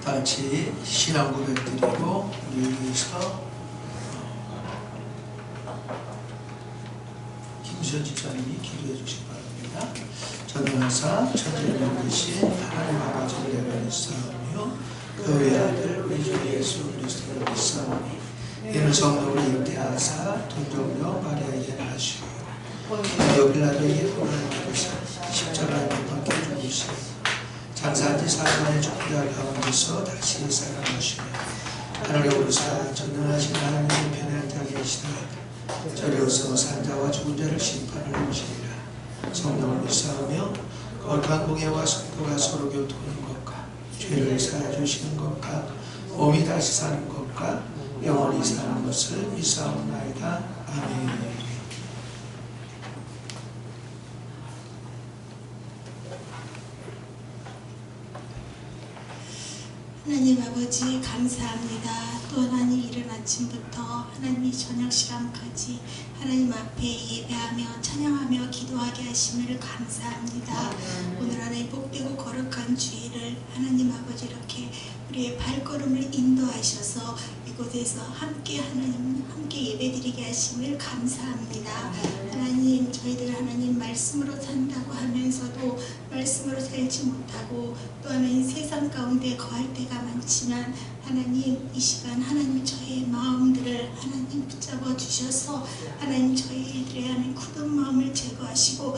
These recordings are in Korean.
다 같이 신앙 고백 드리고 우리 위해서 김수현 집사님이 기도해 주시기 바랍니다. 전능하사 천지를 계신 하나님 아버지를 내가 믿사오며 그 외아들 우리 주 예수 그리스도를 믿사오니 이는 성령으로 잉태하사 동정녀 마리아에게 하시고 본디오 빌라도에게 혼을 받으사 십자가에 못 박혀 죽으시고 장사한 지 4년의 족부자 가운데서 다시 살아나시며 하늘에 오르사 전능하신 하나님의 편에 앉아 계시다. 저리로서 산자와 죽은 자를 심판을 하시리라. 성령을 믿사오며 거룩한 공예와 성도가 서로 교통하는 것과 죄를 사해주시는 것과 몸이 다시 사는 것과 영원히 사는 것을 믿사옵나이다. 아멘. 하나님 아버지 감사합니다. 또 하나님 이른 아침부터 하나님이 저녁 시간까지 하나님 앞에 예배하며 찬양하며 기도하게 하심을 감사합니다. 오늘 하나님 복되고 거룩한 주일을 하나님 아버지 이렇게 우리의 발걸음을 인도하셔서 이곳에서 함께 하나님 함께 예배드리게 하심을 감사합니다. 하나님 저희들 하나님 말씀으로 산다고 하면서도 말씀으로 살지 못하고 또 하나님 세상 가운데 거할 때가 많지만 하나님 이 시간 하나님 저희의 마음들을 하나님 붙잡아 주셔서 하나님 저희들의 안에 굳은 마음을 제거하시고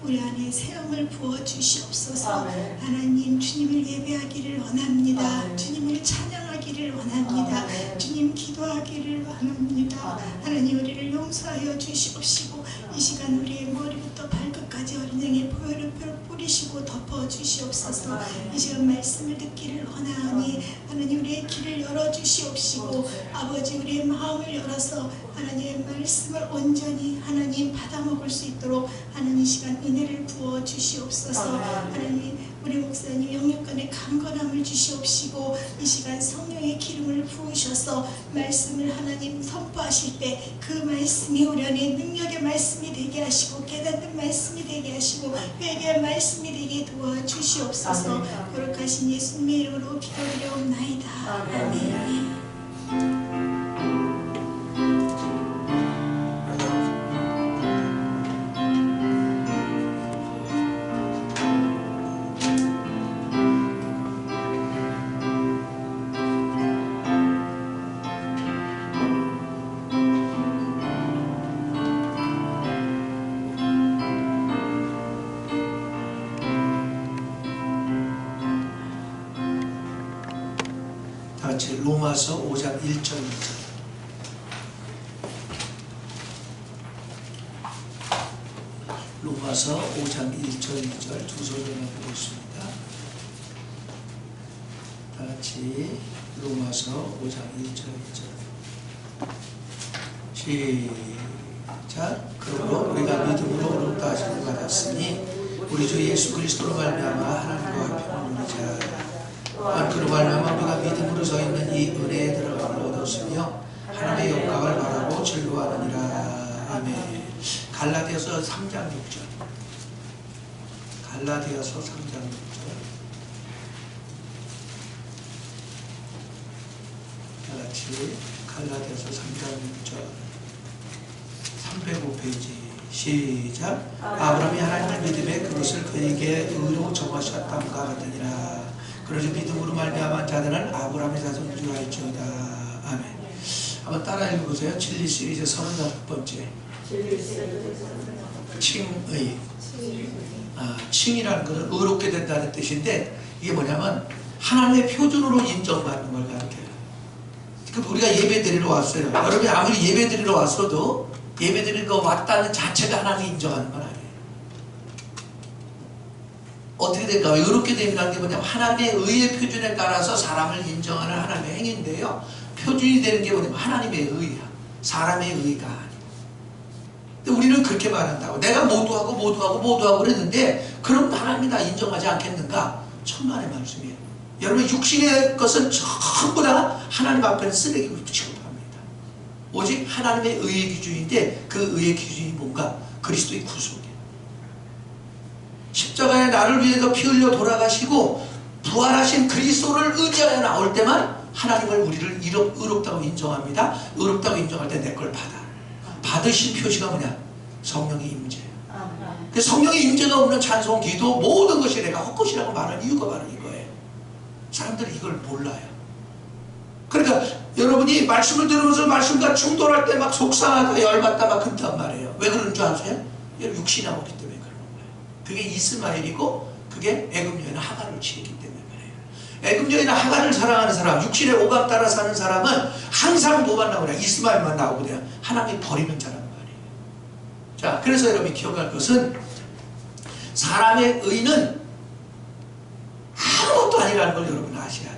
우리 안에 새음을 부어 주시옵소서. 하나님 주님을 예배하기를 원합니다. 주님을 찬양하기를 원합니다. 주님 기도하기를 원합니다. 하나님 우리를 용서하여 주시옵시고 이 시간 우리의 머리부터 발끝까지 어린 양의 보혈을 뿌리시고 덮어 주시옵소서. 이 시간 말씀을 듣기를 원하오니 하나님 우리의 길을 열어 주시옵시고 아버지 우리의 마음을 열어서 하나님의 말씀을 온전히 하나님 받아먹을 수 있도록 하나님 이 시간 은혜를 부어 주시옵소서. 하나님 우리 목사님 영육간의 강건함을 주시옵시고 이 시간 성령의 기름을 부으셔서 말씀을 하나님 선포하실 때 그 말씀이 우리 안에 능력의 말씀이 되게 하시고 깨닫는 말씀이 되게 하시고 회개의 말씀이 되게 도와주시옵소서. 거룩하신 예수님의 이름으로 기도드려옵나이다. 아멘. 로마서 5장 1절 2절 로마서 5장 1절 2절 두 소절만 보고 있습니다. 다같이 로마서 5장 1절 2절 시작. 그러므로 우리가 믿음으로 의롭다 하심을 받았으니 우리 주 예수 그리스도로 말미암아 하나님과 평을 누리자. 그로 말미암아 우리가 믿음으로 서 있는 이 은혜에 들어감을 얻었으며 하나님의 영광을 바라고 즐거워하느니라. 아멘. 갈라디아서 3장 6절 갈라디아서 3장 6절 다같이 갈라디아서 3장 6절 305페이지 시작. 아브라함이 하나님을 믿음에 그것을 그에게 의로 정하셨다함과 같으니라. 그러지 믿음으로 말미암은 자들은 아브라함의 자손인 줄 알지어다. 아멘. 한번 따라 읽어보세요. 진리 시리즈 35번째 칭의. 칭이라는 것은 의롭게 된다는 뜻인데 이게 뭐냐면 하나님의 표준으로 인정받는 걸 가르쳐요. 그럼 우리가 예배 드리러 왔어요. 여러분이 아무리 예배 드리러 왔어도 예배 드리러 왔다는 자체가 하나님이 인정하는 건 아니에요. 어떻게 될까요? 의롭게 됨이라는 게 뭐냐면 하나님의 의의 표준에 따라서 사람을 인정하는 하나님의 행위인데요. 표준이 되는 게 뭐냐면 하나님의 의야. 사람의 의가 아니고. 근데 우리는 그렇게 말한다고. 내가 모두하고 그랬는데 그럼 하나님이 다 인정하지 않겠는가? 천만의 말씀이에요. 여러분 육신의 것은 전부 다 하나님 앞에는 쓰레기로 취급합니다. 오직 하나님의 의의 기준인데 그 의의 기준이 뭔가? 그리스도의 구속이에요. 십자가에 나를 위해서 피 흘려 돌아가시고 부활하신 그리스도를 의지하여 나올 때만 하나님을 우리를 의롭다고 인정합니다. 의롭다고 인정할 때 내 걸 받아. 받으신 표시가 뭐냐? 성령의 임재예요. 그 성령의 임재가 없는 찬송, 기도, 모든 것이 내가 헛것이라고 말하는 이유가 바로 이거예요. 사람들이 이걸 몰라요. 그러니까 여러분이 말씀을 들으면서 말씀과 충돌할 때 막 속상하다, 열받다 막 그런단 말이에요. 왜 그러는 줄 아세요? 육신이 나오기 때문에 그러는 거예요. 그게 이스마엘이고 그게 애굽 여인 하갈을 취했기 때문에 그래요. 애굽 여인 하갈을 사랑하는 사람, 육신의 오감 따라 사는 사람은 항상 뭐만 나오냐? 이스마엘만 나오고 그냥 하나님이 버리는 자란 말이에요. 자, 그래서 여러분이 기억할 것은 사람의 의는 아무것도 아니라는 걸 여러분 아셔야 돼요.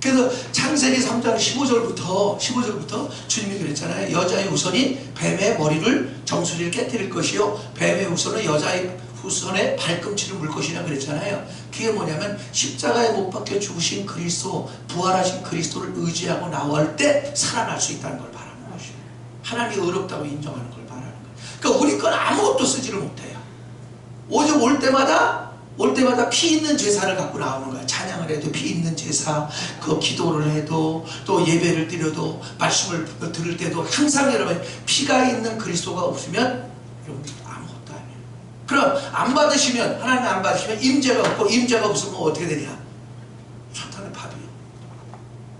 그래서 창세기 3장 15절부터 주님이 그랬잖아요. 여자의 후손이 뱀의 머리를 정수리를 깨뜨릴 것이요 뱀의 후손은 여자의 후손의 발꿈치를 물 것이라 그랬잖아요. 그게 뭐냐면 십자가에 못 박혀 죽으신 그리스도, 부활하신 그리스도를 의지하고 나올 때 살아날 수 있다는 걸 바라는 것이에요. 하나님이 의롭다고 인정하는 걸 바라는 거예요. 그러니까 우리 건 아무것도 쓰지를 못해요. 오직 올 때마다 피 있는 제사를 갖고 나오는 거야. 찬양을 해도 피 있는 제사, 그 기도를 해도, 또 예배를 드려도, 말씀을 들을 때도 항상 여러분 피가 있는 그리스도가 없으면 여러분 아무것도 아니에요. 그럼 안 받으시면, 하나님 안 받으시면 임재가 없고, 임재가 없으면 어떻게 되냐? 사탄의 밥이에요.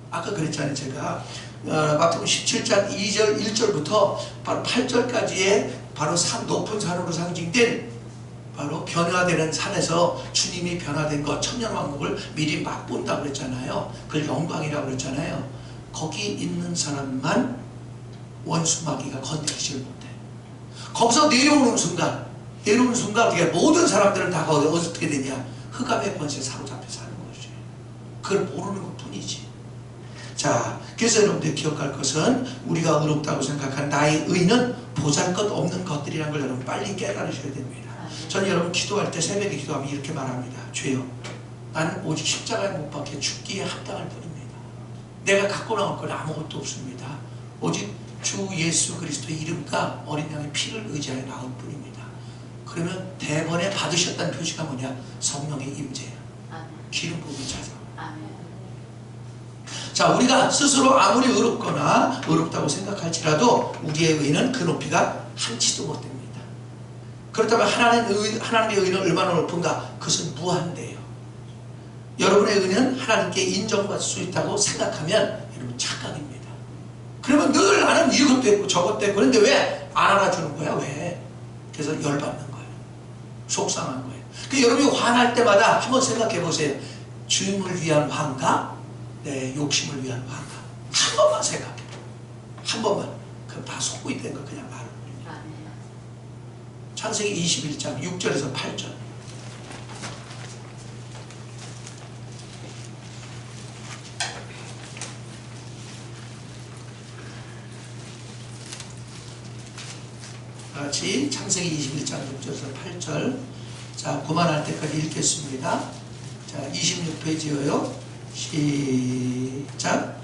아까 그랬잖아요. 제가 마태복음 17장 2절 1절부터 바로 8절까지의 바로 높은 산으로 상징된 바로 변화되는 산에서 주님이 변화된 것, 천년왕국을 미리 맛본다고 그랬잖아요. 그걸 영광이라고 그랬잖아요. 거기 있는 사람만 원수마귀가 건드리지를 못해. 거기서 내려오는 순간 그게 모든 사람들은 다 어떻게 되냐? 흑암의 권세에 사로잡혀 사는 것이에요. 그걸 모르는 것 뿐이지. 자, 그래서 여러분들 기억할 것은 우리가 의롭다고 생각한 나의 의는 보잘것없는 것들이라는 걸 여러분 빨리 깨달으셔야 됩니다. 저는 여러분 기도할 때, 새벽에 기도하면 이렇게 말합니다. 주여, 나는 오직 십자가에 못 박혀 죽기에 합당할 뿐입니다. 내가 갖고 나올 건 아무것도 없습니다. 오직 주 예수 그리스도의 이름과 어린 양의 피를 의지하여 나올 뿐입니다. 그러면 대번에 받으셨다는 표시가 뭐냐? 성령의 임재야. 기름 부음이 찾아와. 자, 우리가 스스로 아무리 의롭거나 의롭다고 생각할지라도 우리의 의는 그 높이가 한치도 못 됩니다. 그렇다면 하나님의 의는 얼마나 높은가? 그것은 무한대요. 여러분의 의는 하나님께 인정받을 수 있다고 생각하면 여러분 착각입니다. 그러면 늘 나는 이것도 했고 저것도 했고 그런데 왜 안 알아주는 거야? 왜? 그래서 열받는 거예요. 속상한 거예요. 그 여러분이 화날 때마다 한번 생각해 보세요. 주님을 위한 화인가? 내 욕심을 위한 화인가? 한 번만 생각해. 한 번만. 그럼 다 속고 있다는 거 그냥 말합니다. 창세기 21장 6절에서 8절. 같이 창세기 21장 6절에서 8절. 자, 그만할 때까지 읽겠습니다. 자, 26페이지여요. 시작.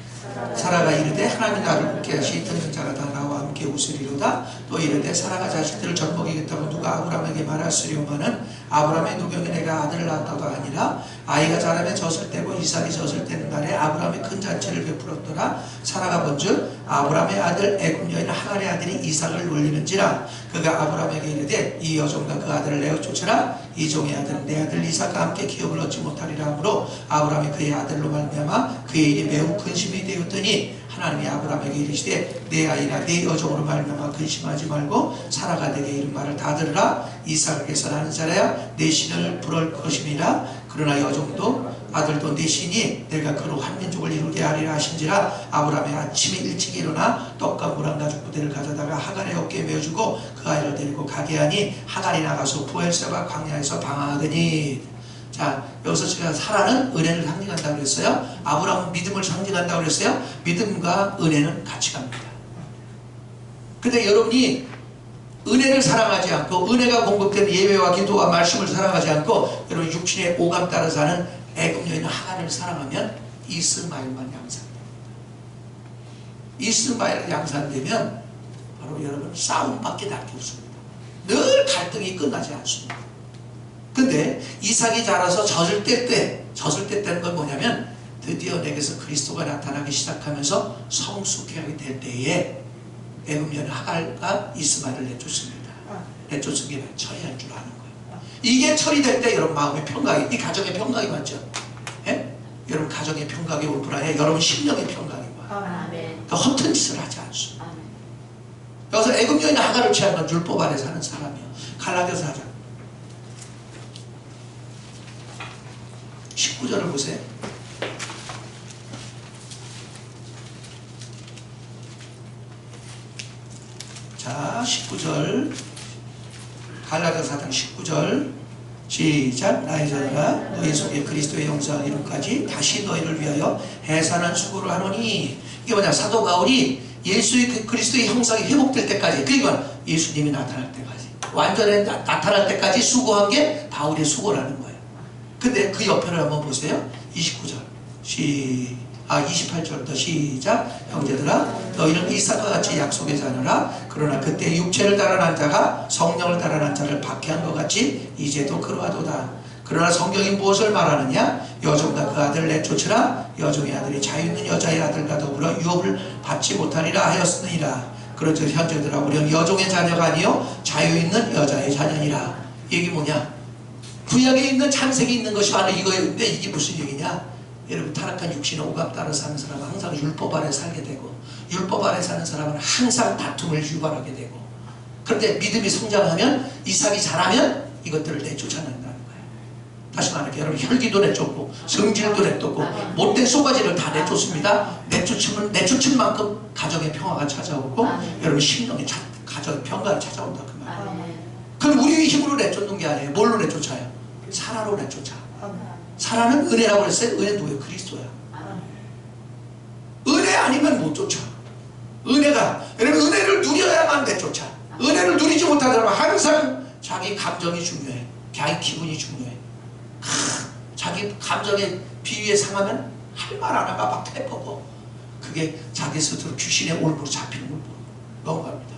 사라가 이르되 하나님이 나를 웃게 하시 듣는 자가 다 나와 함께 웃으리로다. 또 이르되 사라가 자식들을 젖먹이겠다고 누가 아브라함에게 말하시려마는 아브라함의 누경에 내가 아들을 낳았다도 아니라 아이가 자라매 젖을 때고 이삭이 젖을 때는 날에 아브라함의 큰 잔치를 베풀었더라. 사라가 본즉 아브라함의 아들 애굽 여인 하갈의 아들이 이삭을 놀리는지라. 그가 아브라함에게 이르되 이 여종과 그 아들을 내어 쫓으라. 이 종의 아들은 내 아들 이삭과 함께 기업을 얻지 못하리라 하므로 아브라함이 그의 아들로 말미암아 그의 일이 매우 근심이 되었더니 하나님이 아브라함에게 이르시되 내 아이나 내 여종으로 말미암아 근심하지 말고 사라가 내게 이른 말을 다 들으라. 이삭에게서 나는 자라야 내 신을 부를 것임이라. 그러나 여종도 아들도 내 신이 내가 그로 한 민족을 이루게 하리라 하신지라. 아브라함이 아침에 일찍 일어나 떡과 물 한 가죽 부대를 가져다가 하갈의 어깨에 메어주고 그 아이를 데리고 가게 하니 하갈이 나가서 부엘세바 광야에서 방황하더니. 자, 여기서 제가 사라는 은혜를 상징한다고 그랬어요. 아브라함은 믿음을 상징한다고 그랬어요. 믿음과 은혜는 같이 갑니다. 근데 여러분이 은혜를 사랑하지 않고 은혜가 공급된 예배와 기도와 말씀을 사랑하지 않고 여러분 육신의 오감 따라 사는 애굽 여인 하갈을 사랑하면 이스마엘만 양산됩니다. 이스마엘 양산되면 바로 여러분 싸움밖에 날 게 없습니다. 늘 갈등이 끝나지 않습니다. 근데 이삭이 자라서 젖을 뗄 때 젖을 뗐다는 건 뭐냐면 드디어 내게서 그리스도가 나타나기 시작하면서 성숙하게 될 때에 애굽 여인 하갈과 이스마엘을 내쫓습니다. 내쫓은 게 처리할 줄 아는 거예요. 이게 처리될 때 여러분 마음의 평강이, 이 가정의 평강이 맞죠? 예? 여러분 가정의 평강이 올 뿐 아니라 여러분 심령의 평강이 와요. 그러니까 허튼 짓을 하지 않습니다. 여기서 애굽 여인 하갈을 취한 건 율법 아래 사는 사람이에요. 갈라디아서 4장 19절을 보세요. 자, 19절 갈라디아서 4장 19절 시작. 나의 자들아 너희 속에 그리스도의 영광 이름까지 다시 너희를 위하여 해산한 수고를 하노니, 이게 뭐냐, 사도 바울이 예수의 그리스도의 형상이 회복될 때까지, 그러니까 예수님이 나타날 때까지, 완전히 나타날 때까지 수고한 게 바울의 수고라는 거예요. 근데 그 옆에를 한번 보세요. 29절 28절부터 시작. 형제들아 너희는 이삭과 같이 약속의 자녀라. 그러나 그때 육체를 따라난 자가 성령을 따라난 자를 박해한 것 같이 이제도 그러하도다. 그러나 성경이 무엇을 말하느냐? 여종과 그 아들 내쫓으라. 여종의 아들이 자유 있는 여자의 아들과 더불어 유업을 받지 못하리라 하였으니라. 그런즉 형제들아 우리는 여종의 자녀가 아니요 자유 있는 여자의 자녀니라. 이게 뭐냐? 구약에 있는 창세기 있는 것이 바로 이거인데, 이게 무슨 얘기냐? 여러분 타락한 육신의 오감 따라 사는 사람은 항상 율법 아래 살게 되고, 율법 아래 사는 사람은 항상 다툼을 유발하게 되고, 그런데 믿음이 성장하면, 이삭이 자라면 이것들을 내쫓아낸다는 거예요. 다시 말할게요. 여러분 혈기도 내쫓고 성질도 내쫓고 못된 쏘가지를 다 내쫓습니다. 내쫓은 만큼 가정의 평화가 찾아오고 여러분 심령의 가정의 평화가 찾아온다 그 말이에요. 그럼 우리의 힘으로 내쫓는 게 아니에요. 뭘로 내쫓아요? 사라로 내쫓아. 사라는 은혜라고 했어요. 은혜 누구예요? 그리스도야. 은혜 아니면 못 쫓아. 은혜가, 여러분 은혜를 누려야만 내쫓아. 은혜를 누리지 못하더라도 항상 자기 감정이 중요해. 자기 기분이 중요해. 자기 감정에 비위에 상하면 할 말 안 하고 막 해보고, 그게 자기 스스로 귀신의 올무로 잡히는 걸 넘어갑니다.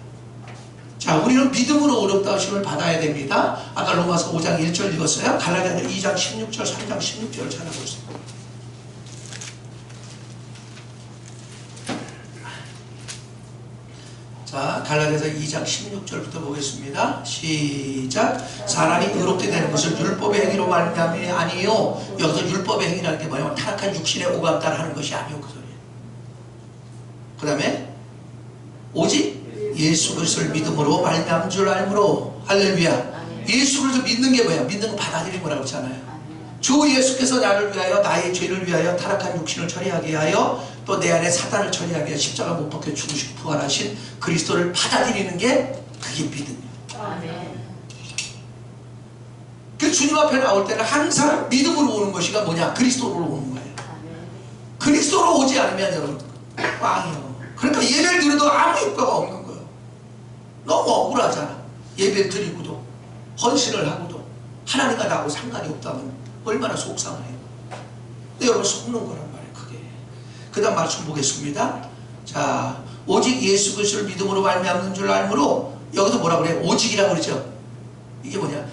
자, 우리는 믿음으로 어렵다 하심을 받아야 됩니다. 아까 로마서 5장 1절 읽었어요. 갈라디아서 2장 16절, 3장 16절을 찾아보세요. 자, 갈라디아서 2장 16절부터 보겠습니다. 시작. 사람이 의롭게 되는 것을 율법의 행위로 말미암이 아니요. 여기서 율법의 행위라는 게 뭐냐면 타락한 육신의 오감 따라 하는 것이 아니요, 그 소리예요. 그 다음에 오직 예수 그리스도를 믿음으로 말미암은 줄 알므로. 할렐루야. 예수 그리스도 믿는 게 뭐야? 믿는 거 받아들이는 거라고 했잖아요. 주 예수께서 나를 위하여, 나의 죄를 위하여, 타락한 육신을 처리하게 하여 또 내 안에 사단을 처리하게 하여 십자가 못 박혀 죽으시고 부활하신 그리스도를 받아들이는 게, 그게 믿음이에요. 그 주님 앞에 나올 때는 항상 믿음으로 오는 것이가 뭐냐? 그리스도로 오는 거예요. 그리스도로 오지 않으면 여러분 꽝이요. 그러니까 예배를 드려도 아무 효과가 없는 거예요. 너무 억울하잖아. 예배를 드리고도 헌신을 하고도 하나님과 나하고 상관이 없다면 얼마나 속상해요. 근데 여러분 속는 거란 말이에요. 그게. 그 다음 말씀 보겠습니다. 자, 오직 예수 그리스도를 믿음으로 말미암는 줄 알므로. 여기서 뭐라 그래요? 오직이라고 그러죠. 이게 뭐냐?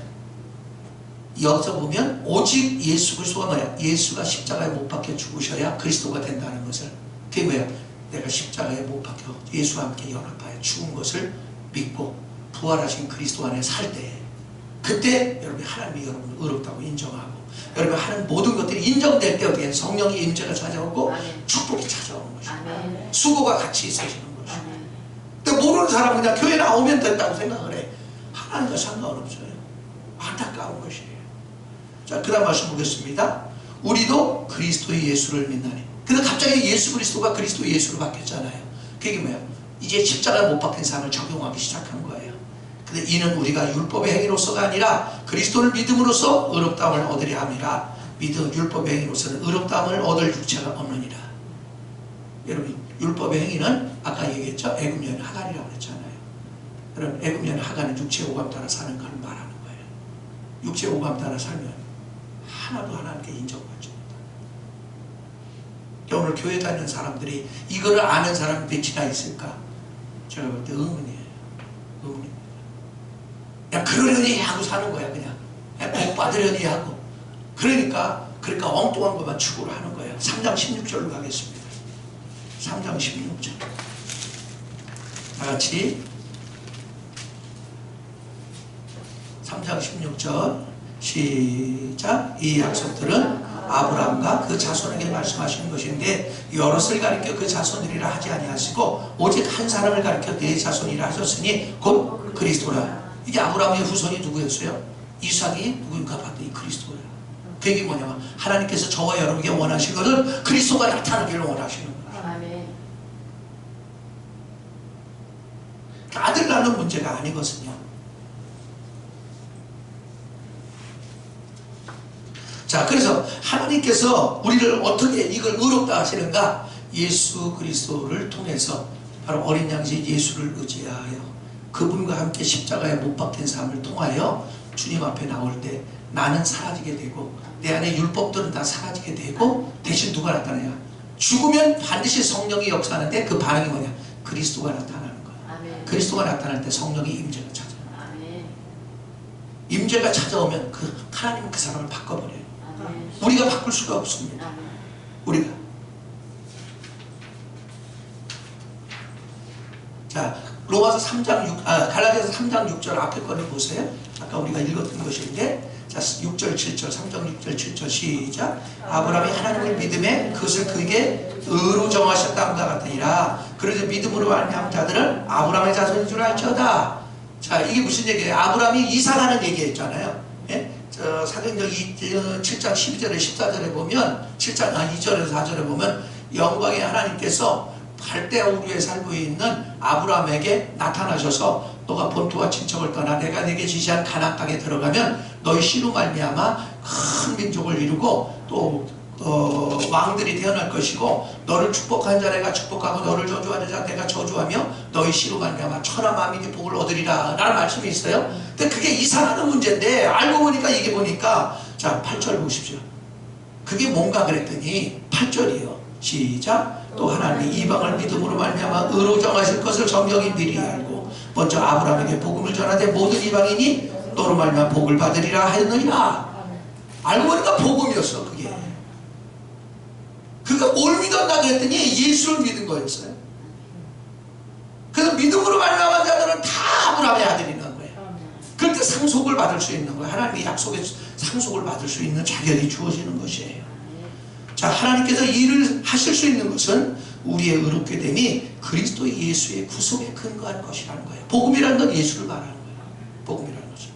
여기서 보면 오직 예수 그리스도가 뭐야? 예수가 십자가에 못 박혀 죽으셔야 그리스도가 된다는 것을. 그게 뭐야? 내가 십자가에 못 박혀 예수와 함께 연합하여 죽은 것을 믿고 부활하신 그리스도 안에 살 때, 그때 여러분이 하나님이 여러분을 의롭다고 인정하고, 여러분 하는 모든 것들이 인정될 때 어떻게 성령의 임재가 찾아오고 축복이 찾아오는 것이고 수고가 같이 있어지는 것이고. 근데 모르는 사람은 그냥 교회 나오면 된다고 생각을 해. 하나님과 상관없어요. 안타까운 것이에요. 자, 그 다음 말씀 보겠습니다. 우리도 그리스도의 예수를 믿나니. 근데 갑자기 예수 그리스도가 그리스도 예수로 바뀌었잖아요. 그게 뭐야? 이제 십자가에 못 박힌 삶을 적용하기 시작한 거예요. 근데 이는 우리가 율법의 행위로서가 아니라 그리스도를 믿음으로써 의롭다함을 얻으려 함이라. 믿음 율법의 행위로서는 의롭다함을 얻을 육체가 없느니라. 여러분 율법의 행위는 아까 얘기했죠. 애굽 여인 하갈이라고 그랬잖아요. 여러분 애굽 여인 하갈은 육체 오감 따라 사는 걸 말하는 거예요. 육체 오감 따라 살면 하나도 하나님께 인정받지 못해요. 오늘 교회 다니는 사람들이 이거를 아는 사람이 몇이나 있을까? 제가 볼 때 의문이에요. 의문입니다. 그냥 그러려니 하고 사는 거야. 그냥 복 받으려니 하고. 그러니까 그러니까 엉뚱한 것만 추구를 하는 거예요. 3장 16절로 가겠습니다. 3장 16절. 다 같이 3장 16절 시작. 이 약속들은 아브라함과 그 자손에게 말씀하시는 것인데 여럿을 가리켜 그 자손들이라 하지 아니하시고 오직 한 사람을 가리켜 네 자손이라 하셨으니 곧 그리스도라. 이게 아브라함의 후손이 누구였어요? 이삭이 누구인가 봤더니 그리스도예요. 그 얘기 뭐냐면 하나님께서 저와 여러분에게 원하신 것은 그리스도가 나타나기를 원하시는 거예요. 아멘. 아들 낳는 문제가 아니거든요. 자, 그래서 하나님께서 우리를 어떻게 이걸 의롭다 하시는가? 예수 그리스도를 통해서 바로 어린 양식 예수를 의지하여 그분과 함께 십자가에 못 박힌 삶을 통하여 주님 앞에 나올 때 나는 사라지게 되고 내 안에 율법들은 다 사라지게 되고 대신 누가 나타나냐? 죽으면 반드시 성령이 역사하는데 그 반응이 뭐냐? 그리스도가 나타나는 거야. 아멘. 그리스도가 나타날 때 성령이 임재가 찾아요. 아멘. 임재가 찾아오면 하나님은 그 사람을 바꿔버려요. 아멘. 우리가 바꿀 수가 없습니다. 아멘. 우리가. 자, 로마서 3장 6, 갈라디아서 3장 6절 앞에 거를 보세요. 아까 우리가 읽었던 것인데, 자, 6절 7절 3장 6절 7절 시작. 아브라함이 하나님을 믿음에 그것을 그에게 의로 정하셨다함과 같으니라. 그래서 믿음으로 말미암은 자들은 아브라함의 자손인 줄 알지어다. 자, 이게 무슨 얘기예요? 아브라함이 이사가는 얘기했잖아요. 예? 사도행전 7장 12절에 14절에 보면 7장 2절에서 4절에 보면 영광의 하나님께서 갈대아 우르에 살고 있는 아브라함에게 나타나셔서 너가 본토와 친척을 떠나 내가 내게 지시한 가나안 땅에 들어가면 너희 씨로 말미암아 큰 민족을 이루고 또 왕들이 태어날 것이고 너를 축복한 자 내가 축복하고 너를 저주하는 자 내가 저주하며 너희 씨로 말미암아 천하 만민이 복을 얻으리라 라는 말씀이 있어요. 근데 그게 이상하는 문제인데 알고 보니까 이게 보니까 자 8절 보십시오. 그게 뭔가 그랬더니 8절이에요. 시작. 또 하나님이 이방을 믿음으로 말미암아 의로 정하실 것을 성경이 미리 알고 먼저 아브라함에게 복음을 전하되 모든 이방인이 너로 말미암아 복을 받으리라 하였느니라. 알고 보니까 복음이었어. 그게 그가 뭘 믿었나 그랬더니 예수를 믿은 거였어요. 그래서 믿음으로 말미암은 자들은 다 아브라함의 아들이라는 거예요. 그렇게 상속을 받을 수 있는 거예요. 하나님의 약속에 상속을 받을 수 있는 자격이 주어지는 것이에요. 자, 하나님께서 일을 하실 수 있는 것은 우리의 의롭게 됨이 그리스도 예수의 구속에 근거한 것이라는 거예요. 복음이라는 건 예수를 말하는 거예요. 복음이라는 거죠.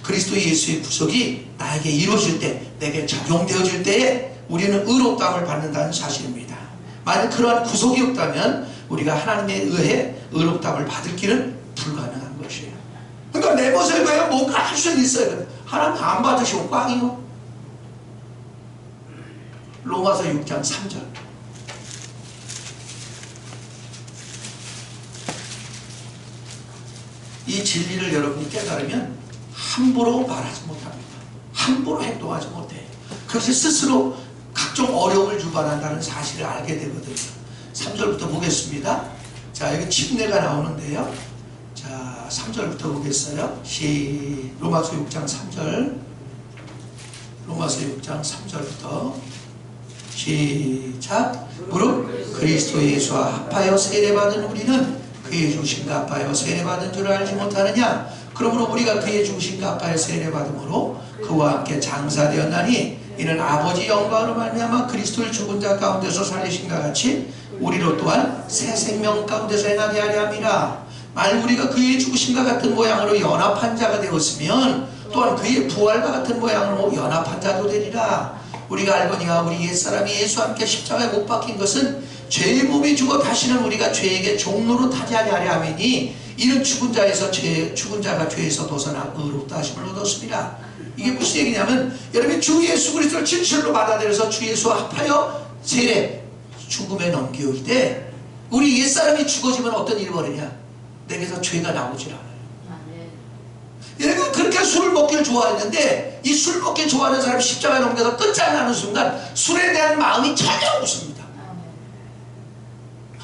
그리스도 예수의 구속이 나에게 이루어질 때, 내게 적용되어질 때에 우리는 의롭다함을 받는다는 사실입니다. 만약 그러한 구속이 없다면 우리가 하나님에 의해 의롭다함을 받을 길은 불가능한 것이에요. 그러니까 내 모습에 왜 뭔가 할 수는 있어요. 하나님 안 받으시고 꽝이요. 로마서 6장 3절. 이 진리를 여러분이 깨달으면 함부로 말하지 못합니다. 함부로 행동하지 못해요. 그것이 스스로 각종 어려움을 유발한다는 사실을 알게 되거든요. 3절부터 보겠습니다. 자, 여기 침례가 나오는데요. 자, 3절부터 보겠어요. 로마서 6장 3절. 로마서 6장 3절부터 시작. 무릇 그리스도 예수와 합하여 세례받은 우리는 그의 죽으심과 합하여 세례받은 줄 알지 못하느냐. 그러므로 우리가 그의 죽으심과 합하여 세례받음으로 그와 함께 장사되었나니 이는 아버지 영광으로 말미암아 그리스도를 죽은 자 가운데서 살리신과 같이 우리로 또한 새 생명 가운데서 행하게 하려 함이라. 만일 우리가 그의 죽으심과 같은 모양으로 연합한 자가 되었으면 또한 그의 부활과 같은 모양으로 연합한 자도 되리라. 우리가 알거니와 우리 옛사람이 예수와 함께 십자가에 못 박힌 것은 죄의 몸이 죽어 다시는 우리가 죄에게 종로로 타지 아니하려 함이니 이는 죽은 자가 죄에서 벗어나 의롭다 하심을 얻었습니다. 이게 무슨 얘기냐면 여러분 주 예수 그리스도를 진실로 받아들여서 주 예수와 합하여 세례 죽음에 넘겨올 때 우리 옛사람이 죽어지면 어떤 일이 벌이냐? 내게서 죄가 나오질 않아요. 여러분 그렇게 술을 먹기를 좋아했는데 이 술 먹기 좋아하는 사람이 십자가에 넘겨서 끝장나는 순간 술에 대한 마음이 전혀 없습니다.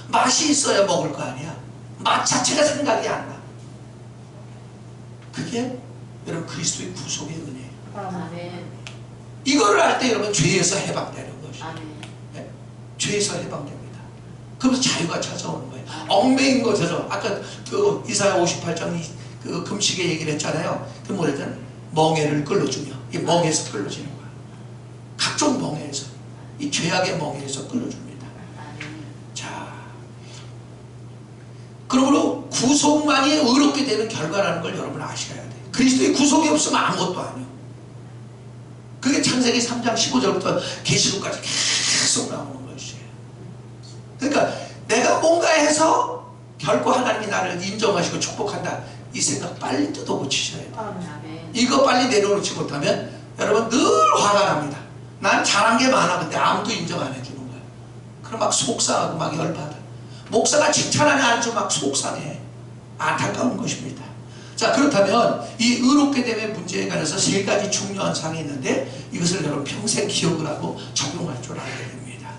맛이 있어야 먹을 거 아니야. 맛 자체가 생각이 안 나. 그게 여러분 그리스도의 구속의 은혜예요. 이거를 할 때 여러분 죄에서 해방되는 것이에요. 아멘. 네? 죄에서 해방됩니다. 그러면서 자유가 찾아오는 거예요. 얽매인 것에서 아까 그 이사야 58장 그 금식의 얘기를 했잖아요. 그 뭐랬잖아요. 멍에를 끌어주며 이 멍에서 끌어지는 거예요. 각종 멍에에서 이 죄악의 멍에에서 끌어줍니다. 자, 그러므로 구속만이 의롭게 되는 결과라는 걸 여러분 아셔야 돼요. 그리스도의 구속이 없으면 아무것도 아니에요. 그게 창세기 3장 15절부터 계시록까지 계속 나오는 것이에요. 그러니까 내가 뭔가 해서 결코 하나님이 나를 인정하시고 축복한다, 이 생각 빨리 뜯어고치셔야 돼요. 이거 빨리 내려놓지 못하면 여러분 늘 화가 납니다. 난 잘한 게 많아. 근데 아무도 인정 안 해주는 거야. 그럼 막 속상하고 막 열받아. 목사가 칭찬하지 않죠. 막 속상해. 안타까운 것입니다. 자, 그렇다면 이 의롭게 됨의 문제에 관해서 3가지 중요한 사항이 있는데 이것을 여러분 평생 기억을 하고 적용할 줄 알아야 됩니다.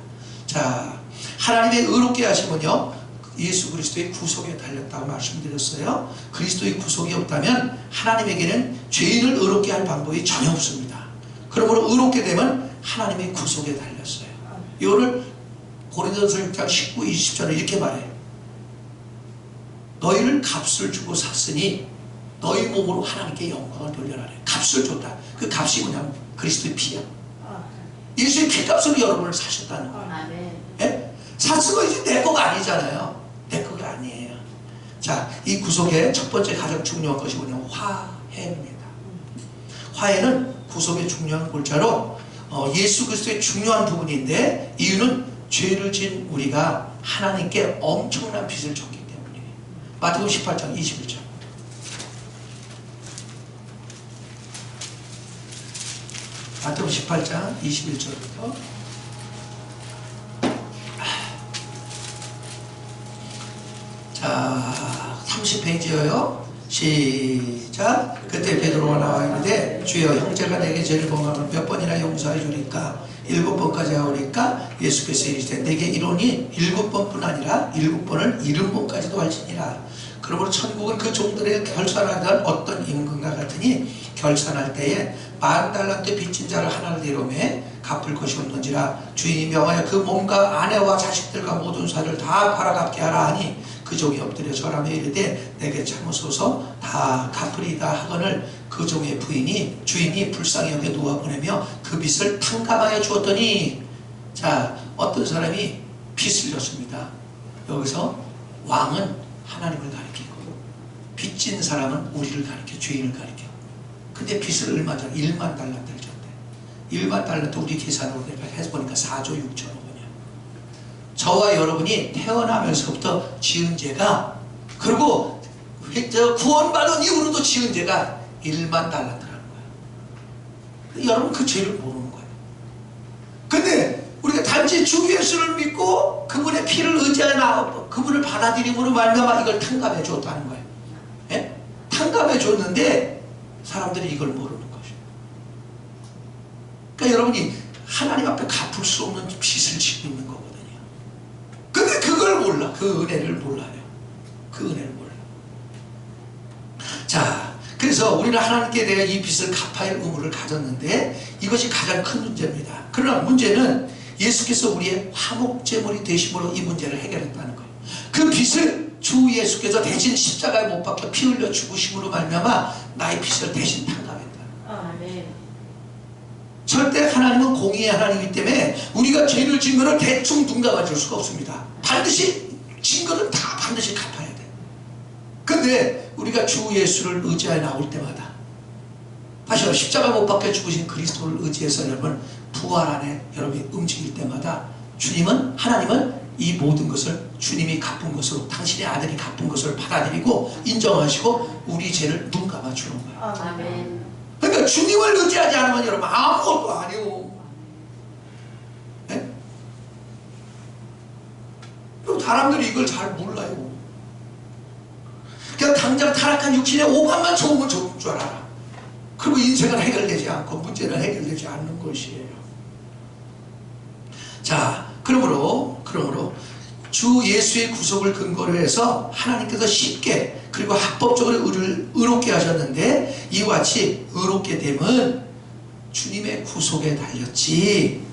자, 하나님의 의롭게 하심은요, 예수 그리스도의 구속에 달렸다고 말씀드렸어요. 그리스도의 구속이 없다면 하나님에게는 죄인을 의롭게 할 방법이 전혀 없습니다. 그러므로 의롭게 되면 하나님의 구속에 달렸어요. 이거를 고린도전서 6장 19, 20절에 이렇게 말해요. 너희를 값을 주고 샀으니 너희 몸으로 하나님께 영광을 돌려라. 값을 줬다. 그 값이 뭐냐면 그리스도의 피야. 예수의 피값으로 여러분을 사셨다는 거예요. 예? 샀은 거 이제 내 거가 아니잖아요. 내 거가 아니에요. 자, 이 구속의 첫 번째 가장 중요한 것이 뭐냐면 화해입니다. 화해는 구속의 중요한 골자로 예수 그리스도의 중요한 부분인데, 이유는 죄를 지은 우리가 하나님께 엄청난 빚을 졌기 때문이에요. 마태복음 18장 21절. 마태복음 18장 21절부터 자, 30페이지여요. 시작. 그때 베드로가 나와 이르되 주여 형제가 내게 죄를 범하면 몇 번이나 용서해 주리까? 7번까지 하오리까? 예수께서 이르시되 내게 이르노니 7번뿐 아니라 7번을 70번까지도 할지니라. 그러므로 천국은 그 종들에게 결산하던 어떤 임금과 같으니 결산할 때에 10,000달란트 빚진 자를 하나를 데려오매 갚을 것이 없는지라. 주인이 명하여 그 몸과 아내와 자식들과 모든 사를 다 팔아갚게 하라 하니 그 종이 엎드려 절하며 이르되 내게 참으소서 다 갚으리다 하거늘 그 종의 주인이 불쌍히 여겨 놓아 보내며 그 빚을 탕감하여 주었더니, 자, 어떤 사람이 빚을 졌습니다. 여기서 왕은 하나님을 가리키고 빚진 사람은 우리를 가리켜 주인을 가리켜. 근데 빚을 얼마 전 1만 달란트를 졌대. 1만 달란트 우리 계산으로 해보니까 4조 6천억 원이야. 저와 여러분이 태어나면서부터 지은 죄가, 그리고 구원받은 이후로도 지은 죄가 1만 달란트라는 거야. 여러분 그 죄를 모르는 거예요. 근데 우리가 단지 주 예수를 믿고 그분의 피를 의지하여 그분을 받아들임으로 말미암아 이걸 탕감해 줬다는 거예요. 예? 탕감해 줬는데 사람들이 이걸 모르는 것이에요. 그러니까 여러분이 하나님 앞에 갚을 수 없는 빚을 지고 있는 거거든요. 근데 그걸 몰라. 그 은혜를 몰라요. 그 은혜를 몰라. 자, 그래서 우리는 하나님께 대해 이 빚을 갚아야 할 의무를 가졌는데 이것이 가장 큰 문제입니다. 그러나 문제는 예수께서 우리의 화목제물이 되심으로 이 문제를 해결했다는 거예요. 그 빚을 주 예수께서 대신 십자가에 못 박혀 피 흘려 죽으심으로 말미암아 나의 빚을 대신 탕감했다. 절대 하나님은 공의의 하나님이기 때문에 우리가 죄를 지은 것을 대충 눈 감아줄 수가 없습니다. 반드시 진 것은 다 반드시 갚아야 돼. 근데 우리가 주 예수를 의지하여 나올 때마다, 다시 십자가 못 박혀 죽으신 그리스도를 의지해서 여러분 부활 안에 여러분이 움직일 때마다 하나님은 이 모든 것을 주님이 갚은 것으로, 당신의 아들이 갚은 것을 받아들이고 인정하시고 우리 죄를 눈 감아주는 거예요. 아멘. 그러니까 주님을 의지하지 않으면 여러분 아무것도 아니오. 네? 사람들이 이걸 잘 몰라요. 그냥 당장 타락한 육신의 오감만 좋으면 좋은 줄 알아. 그리고 인생은 해결되지 않고 문제는 해결되지 않는 것이에요. 자, 그러므로 주 예수의 구속을 근거로 해서 하나님께서 쉽게 그리고 합법적으로 우리를 의롭게 하셨는데, 이와 같이 의롭게 됨은 주님의 구속에 달렸지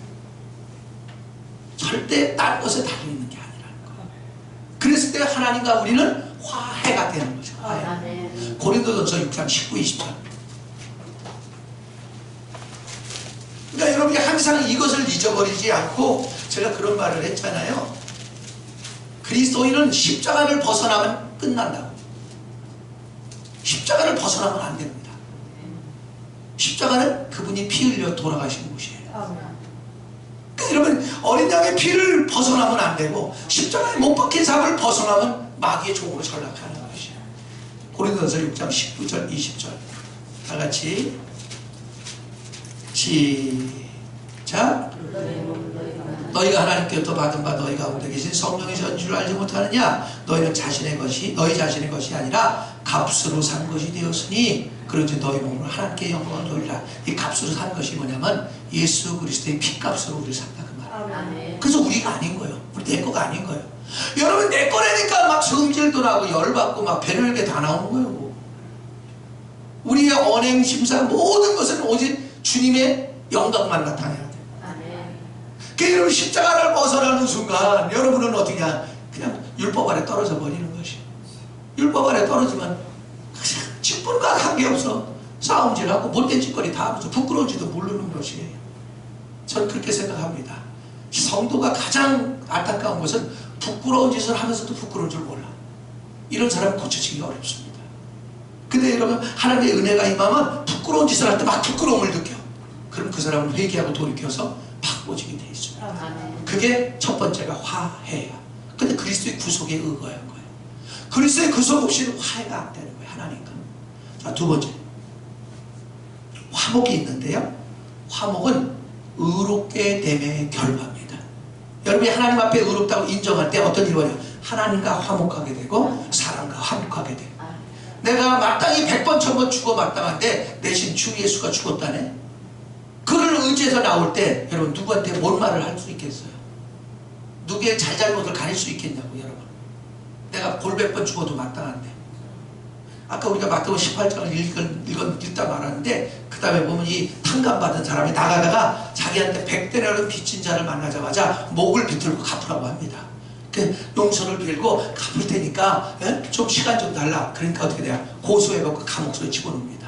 절대 딴 것에 달려있는 게 아니라는 거예요. 그랬을 때 하나님과 우리는 화해가 되는 거죠. 화해. 고린도전서 6장 19, 20절. 그러니까 여러분이 항상 이것을 잊어버리지 않고, 제가 그런 말을 했잖아요. 그리스도인은 십자가를 벗어나면 끝난다고. 십자가를 벗어나면 안 됩니다. 십자가는 그분이 피 흘려 돌아가신 곳이에요. 그러니까 여러분, 어린 양의 피를 벗어나면 안 되고, 십자가에 못 박힌 삶을 벗어나면 마귀의 종으로 전락하는 것이에요. 고린도전서 6장 19절 20절 다 같이 시작. 너희가 하나님께로부터 받은 바 너희 가운데 계신 성령의 전 줄 알지 못하느냐? 너희는 너희 자신의 것이 아니라 값으로 산 것이 되었으니 그런지 너희 몸으로 하나님께 영광을 돌리라. 이 값으로 산 것이 뭐냐면 예수 그리스도의 피값으로 우리를 샀다 그 말이에요. 그래서 우리가 아닌 거예요. 우리 내 거가 아닌 거예요. 여러분, 내 거라니까 막 성질도 나고 열받고 막 배려게 다 나오는 거예요. 우리의 언행 심사 모든 것은 오직 주님의 영광만 나타내야 돼요. 그러니까 여러분, 십자가를 벗어나는 순간 여러분은 어떻게냐, 그냥 율법 아래 떨어져 버리는 것이. 율법 아래 떨어지면 직분과 관계없어. 싸움질하고 못된 짓거리 다 하면서 부끄러운지도 모르는 것이에요. 저는 그렇게 생각합니다. 성도가 가장 안타까운 것은 부끄러운 짓을 하면서도 부끄러운 줄 몰라. 이런 사람은 고쳐지기가 어렵습니다. 근데 여러분, 하나님의 은혜가 임하면 부끄러운 짓을 할 때 막 부끄러움을 느껴. 그럼 그 사람은 회개하고 돌이켜서 바꿔지게 돼 있어요. 그게 첫 번째가 화해야. 근데 그리스도의 구속에 의거한 거예요. 그리스도의 구속 없이는 화해가 안 되는 거예요, 하나님과. 자, 두 번째, 화목이 있는데요, 화목은 의롭게 됨의 결과입니다. 여러분이 하나님 앞에 의롭다고 인정할 때 어떤 일이 벌어요? 하나님과 화목하게 되고 사람과 화목하게 돼요. 내가 마땅히 100번 1000번 죽어 마땅한데 대신 주 예수가 죽었다네. 그를 의지해서 나올 때 여러분, 누구한테 뭔 말을 할 수 있겠어요? 누구의 잘잘못을 가릴 수 있겠냐고. 여러분, 내가 골 100번 죽어도 마땅한데. 아까 우리가 마태복음 18장을 읽다 말았는데, 그 다음에 보면 이 탕감받은 사람이 나가다가 자기한테 100데나리온 빚진 자를 만나자마자 목을 비틀고 갚으라고 합니다. 그 용서를 빌고 갚을 테니까 좀 시간 좀 달라. 그러니까 어떻게 돼요? 고소해갖고 감옥소에 집어넣습니다.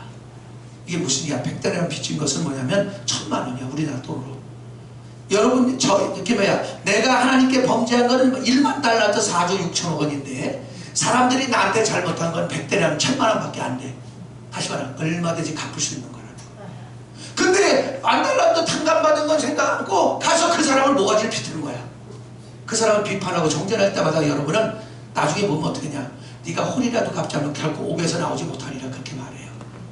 이게 무슨 일이야? 100데나리온 빚진 것은 뭐냐면 1000만원이야, 우리나라 돈으로. 여러분, 이렇게 뭐야? 내가 하나님께 범죄한 거는 1만 달러도 4조 6천억 원인데, 사람들이 나한테 잘못한 건 100데나리온 1000만원 밖에 안 돼. 다시 말하면 얼마든지 갚을 수 있는 거라는 거야. 근데 안 달라도 탕감받은 건 생각 않고 가서 그 사람을 모가지를 비트는 거야. 그 사람을 비판하고 정죄할 때마다 여러분은 나중에 보면 어떻게 냐, 네가 혼이라도 갚지 않으면 결코 옥에서 나오지 못하리라, 그렇게 말해요.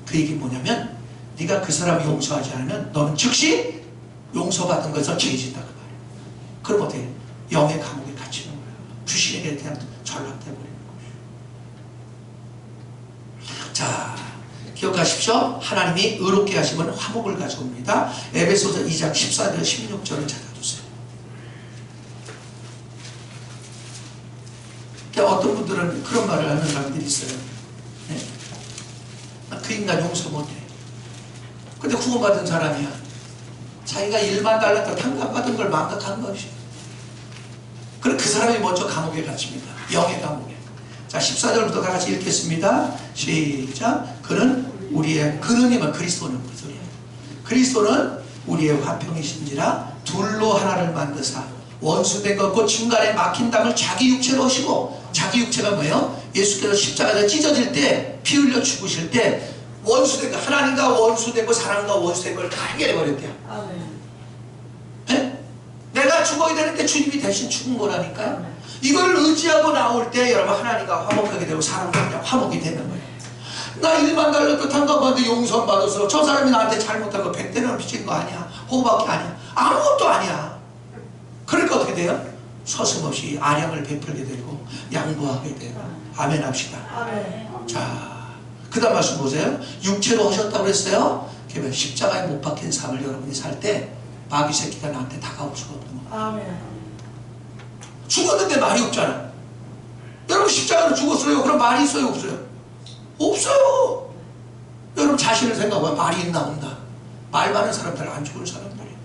그 얘기 뭐냐면, 네가 그 사람을 용서하지 않으면 너는 즉시 용서받은 것을 죄진다, 그 말이에요. 그럼 어떻게 해요? 영의 감옥에 갇히는 거예요. 주신에게 그냥 전락돼버리는 거예요. 자, 기억하십시오. 하나님이 의롭게 하시면 화목을 가져옵니다. 에베소서 2장 14절 16절을 찾아주세요. 어떤 분들은 그런 말을 하는 사람들이 있어요. 네? 그 인간 용서 못해. 근데 구원받은 사람이야. 자기가 1만 달러 탕감받은 걸 망각한 것이에요. 그럼 그 사람이 먼저 감옥에 갇힙니다. 영의 감옥에. 자, 14절부터 다 같이 읽겠습니다. 시작. 그는이면 그리스도는 그 소리야. 그리스도는 우리의 화평이신지라 둘로 하나를 만드사 원수된 것고 중간에 막힌 담을 자기 육체로 오시고, 자기 육체가 뭐예요? 예수께서 십자가에 찢어질 때, 피 흘려 죽으실 때 원수된 거, 하나님과 원수된 거, 사람과 원수된 걸 다 해결해 버렸대요. 네? 내가 죽어야 되는데 주님이 대신 죽은 거라니까요. 이걸 의지하고 나올 때 여러분, 하나님과 화목하게 되고 사람과 그냥 화목이 되는 거예요. 나 1만 달러 탕감받는데 용서 받아서 저 사람이 나한테 잘못한 거 100대는 빚진 거 아니야. 그거밖에 아니야. 아무것도 아니야. 그러니까 어떻게 돼요? 서슴없이 아량을 베풀게 되고 양보하게 되고. 아멘 합시다. 자, 그 다음 말씀 보세요. 육체로 하셨다고 그랬어요. 그러면 십자가에 못 박힌 삶을 여러분이 살 때 마귀 새끼가 나한테 다가올 수가 없는 거예요. 죽었는데 말이 없잖아. 여러분, 십자가로 죽었어요. 그럼 말이 있어요, 없어요? 없어요. 여러분 자신을 생각해봐. 말이 있나 없나? 말 많은 사람들 안 죽은 사람들이에요.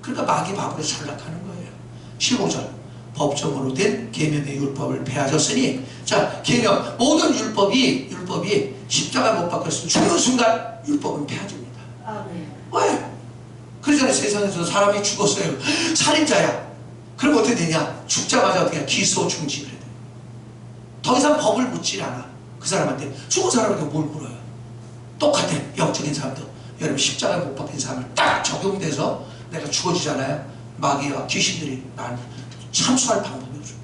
그러니까 마귀 밥으로 전락하는 거예요. 15절 법정으로 된 계명의 율법을 폐하셨으니, 자, 계명 모든 율법이 십자가 못 박혔으면 죽는 순간 율법은 폐하집니다. 왜? 그러잖아요. 세상에서 사람이 죽었어요. 살인자야. 그럼 어떻게 되냐? 죽자마자 어떻게 기소 중지 그래야 돼. 더 이상 법을 묻질 않아. 그 사람한테. 죽은 사람한테 뭘 물어요? 똑같아. 영적인 사람도. 여러분 십자가에 못 박힌 사람을 딱 적용돼서 내가 죽어지잖아요. 마귀와 귀신들이 난 참수할 방법이 없어요.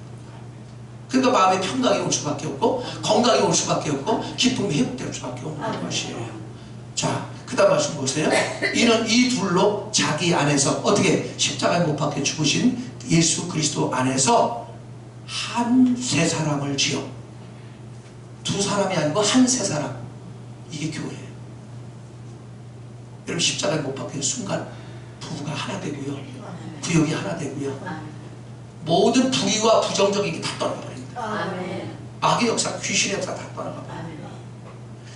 그러니까 마음의 평강이 올 수밖에 없고 건강이 올 수밖에 없고 기쁨이 회복될 수밖에 없는 것이에요. 자, 그 다음 말씀 보세요. 이는 이 둘로 자기 안에서 어떻게 십자가에 못 박혀 죽으신 예수 그리스도 안에서 한 세 사람을 지어, 두 사람이 아니고 한 세 사람. 이게 교회예요. 여러분 십자가에 못 박힌 순간 부부가 하나 되고요, 구역이 하나 되고요, 모든 부의와 부정적인 게 다 떠나가 버립니다. 마귀 역사, 귀신의 역사 다 떠나가 버립니다.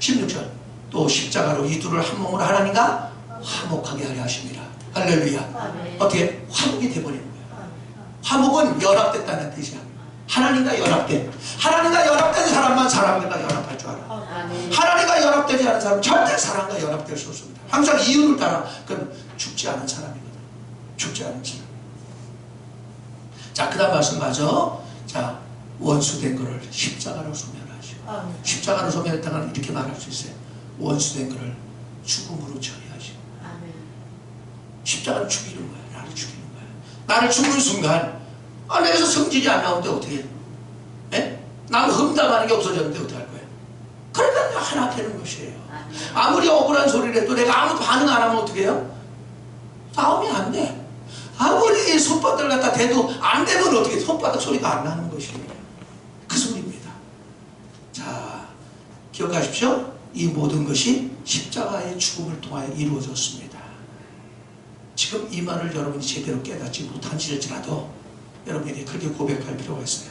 16절 또 십자가로 이 둘을 한 몸으로 하나님과 화목하게 하려 하십니다. 할렐루야. 어떻게? 화목이 되어버리는 거예요. 화목은 연합됐다는 뜻이야. 하나님과 연합된, 하나님과 연합된 사람만 사람과 연합할 줄 알아. 하나님과 연합되지 않은 사람은 절대 사람과 연합될 수 없습니다. 항상 이유를 따라. 그럼 죽지 않은 사람이거든. 죽지 않은 사람. 자, 그 다음 말씀 맞아. 자, 원수된 것을 십자가로 소멸하시고, 십자가로 소멸했다는 이렇게 말할 수 있어요. 원수된 것을 죽음으로 처리하시고. 십자가는 죽이는 거야. 나를 죽이는 거야. 나를 죽는 순간 내에서 성질이 안 나오는데 어떻게 해? 예? 나는 흠담하는 게 없어졌는데 어떻게 할 거예요? 그러니까 하나 되는 것이에요. 아무리 억울한 소리를 해도 내가 아무 반응 안 하면 어떻게 해요? 싸움이 안 돼. 아무리 손바닥을 갖다 대도 안 되면 어떻게 해? 손바닥 소리가 안 나는 것이에요. 그 소리입니다. 자, 기억하십시오. 이 모든 것이 십자가의 죽음을 통하여 이루어졌습니다. 지금 이 말을 여러분이 제대로 깨닫지 못한지라도 여러분에게 그렇게 고백할 필요가 있어요.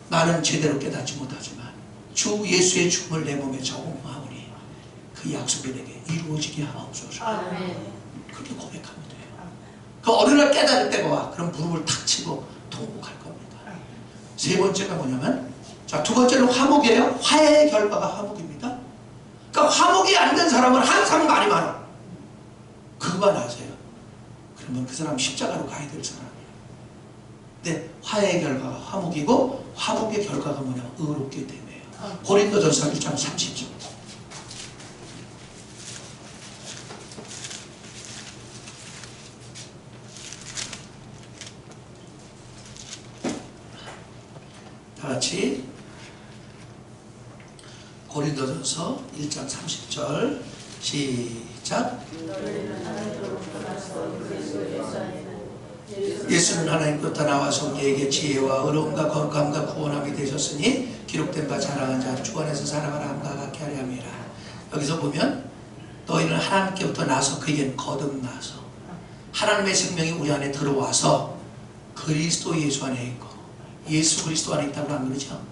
나는 제대로 깨닫지 못하지만 주 예수의 죽음을 내 몸에 적응하오니 그 약속이 내게 이루어지게 하옵소서. 그렇게 고백하면 돼요. 그 어느 날 깨달을 때가 와. 그럼 무릎을 탁 치고 통곡할 겁니다. 세 번째가 뭐냐면, 자, 두 번째는 화목이에요. 화해의 결과가 화목입니다. 그러니까 화목이 안 된 사람은 항상 말이 많아. 그거만 아세요. 그러면 그 사람 십자가로 가야 될 사람이에요. 근데 화해의 결과가 화목이고, 화목의 결과가 뭐냐면 의롭게 됨이에요. 고린도전서 1장 30절. 다 같이 고린도전서 1장 30절 시작. 예수는 하나님께로부터 나와서 우리에게 지혜와 의로움과 거룩함과 구원함이 되셨으니 기록된 바 자랑한 자 주 안에서 살아가라 함과 같게 하려 함이라. 여기서 보면 너희는 하나님께부터 나서 그에게 거듭나서 하나님의 생명이 우리 안에 들어와서 그리스도 예수 안에 있고, 예수 그리스도 안에 있다고 하는 거죠.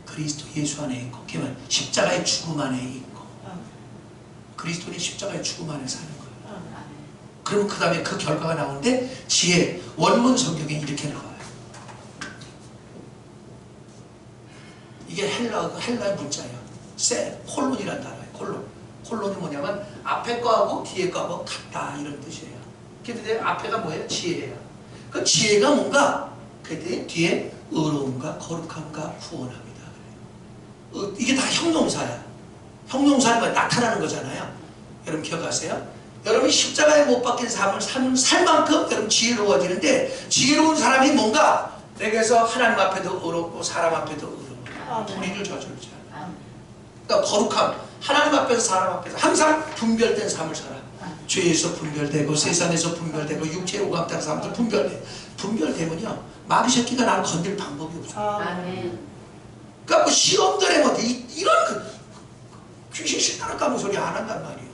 그리스도 예수 안에 있고, 그러면 십자가의 죽음 안에 있고, 그리스도는 십자가의 죽음 안에 사는 거예요. 그러면 그 다음에 그 결과가 나오는데, 지혜, 원문 성경에 이렇게 나와요. 이게 헬라의 문자예요. 콜론이라는 단어예요. 콜론이 뭐냐면 앞에 거하고 뒤에 거하고 같다, 이런 뜻이에요. 근데 앞에가 뭐예요? 지혜예요. 그 지혜가 뭔가 그 뒤에 의로움과 거룩함과 구원합니다. 이게 다 형용사야. 형용사는 나타나는 거잖아요. 여러분 기억하세요? 여러분이 십자가에 못 박힌 삶을 살 만큼 여러분 지혜로워지는데, 지혜로운 사람이 뭔가 내게서 하나님 앞에도 의롭고 사람 앞에도 의롭고 불의를 저지르지 않아. 그러니까 거룩함, 하나님 앞에서 사람 앞에서 항상 분별된 삶을 살아. 죄에서 분별되고 세상에서 분별되고 육체의 오감 따라 사람들 분별되면요, 마귀 새끼가 나를 건들 방법이 없어. 그러니까 뭐 시험들에 뭐 이런 귀신 신나는 까무 소리 안 한단 말이에요.